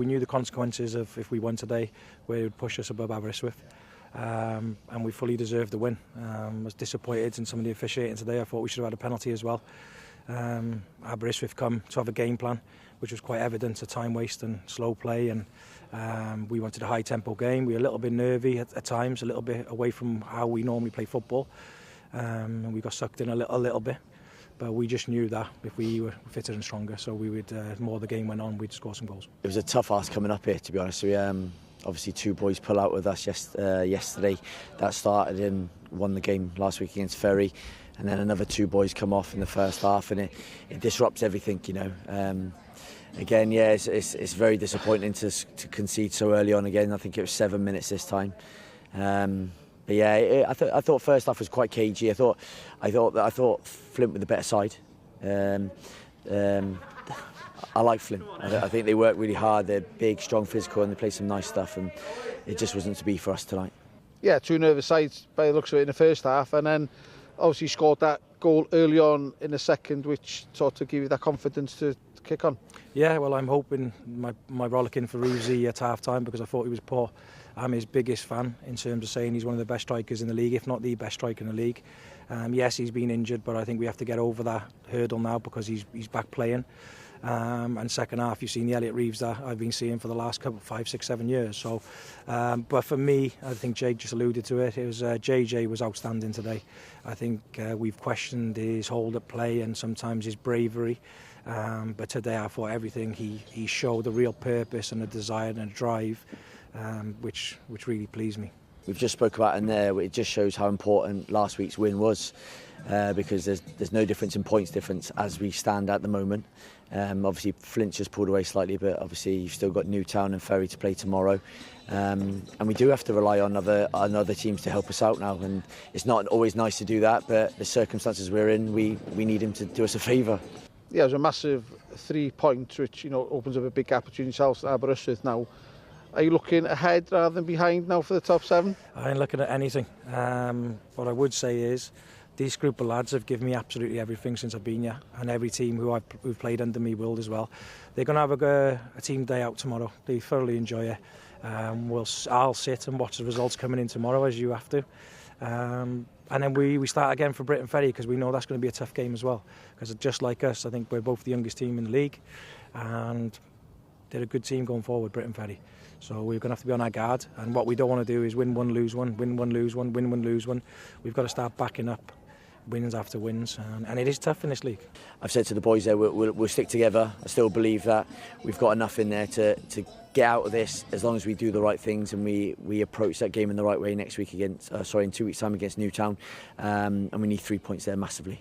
We knew the consequences of if we won today, where it would push us above Aberystwyth. And we fully deserved the win. I was disappointed in some of the officiating today. I thought we should have had a penalty as well. Aberystwyth come to have a game plan, which was quite evident, a time waste and slow play, and we wanted a high tempo game. We were a little bit nervy at times, a little bit away from how we normally play football, and we got sucked in a little bit. But we just knew that if we were fitter and stronger, so we would, the more the game went on, we'd score some goals. It was a tough ask coming up here, to be honest. We obviously 2 boys pull out with us yesterday. That started and won the game last week against Ferry, and then another 2 boys come off in the first half, and it disrupts everything, you know. Again, yeah, it's very disappointing to concede so early on. Again, I think it was 7 minutes this time. But yeah, I thought first half was quite cagey. I thought Fflint were the better side. I like Fflint. I think they work really hard. They're big, strong, physical, and they play some nice stuff. And it just wasn't to be for us tonight. Yeah, 2 nervous sides by the looks of it in the first half, and then obviously scored that goal early on in the second, which sort of gave you that confidence to kick on. Yeah, well, I'm hoping my rollicking for Reevesy at half-time, because I thought he was poor. I'm his biggest fan in terms of saying he's one of the best strikers in the league, if not the best striker in the league. Yes, he's been injured, but I think we have to get over that hurdle now because he's back playing. And second half, you've seen the Elliot Reeves that I've been seeing for the last 5, 6, 7 years. So, but for me, I think Jake just alluded to it. It was JJ was outstanding today. I think we've questioned his hold at play and sometimes his bravery. But today, I thought everything he showed a real purpose and a desire and a drive, which really pleased me. We've just spoke about in there. It just shows how important last week's win was, because there's no difference in points difference as we stand at the moment. Obviously, Fflint just pulled away slightly, but obviously you've still got Newtown and Ferry to play tomorrow, and we do have to rely on other teams to help us out now. And it's not always nice to do that, but the circumstances we're in, we need him to do us a favour. Yeah, it was a massive 3 points, which opens up a big gap between yourselves and Aberystwyth now. Are you looking ahead rather than behind now for the top 7? I ain't looking at anything. What I would say is these group of lads have given me absolutely everything since I've been here, and every team who've played under me will as well. They're going to have a team day out tomorrow. They thoroughly enjoy it. I'll sit and watch the results coming in tomorrow, as you have to. And then we start again for Britain Ferry, because we know that's going to be a tough game as well. Because just like us, I think we're both the youngest team in the league, and they're a good team going forward, Britain Ferry. So we're going to have to be on our guard, and what we don't want to do is win one, lose one, win one, lose one, win one, lose one. We've got to start backing up wins after wins, and it is tough in this league. I've said to the boys there, we'll stick together. I still believe that we've got enough in there to get out of this, as long as we do the right things and we approach that game in the right way next week in 2 weeks' time against Newtown, and we need 3 points there massively.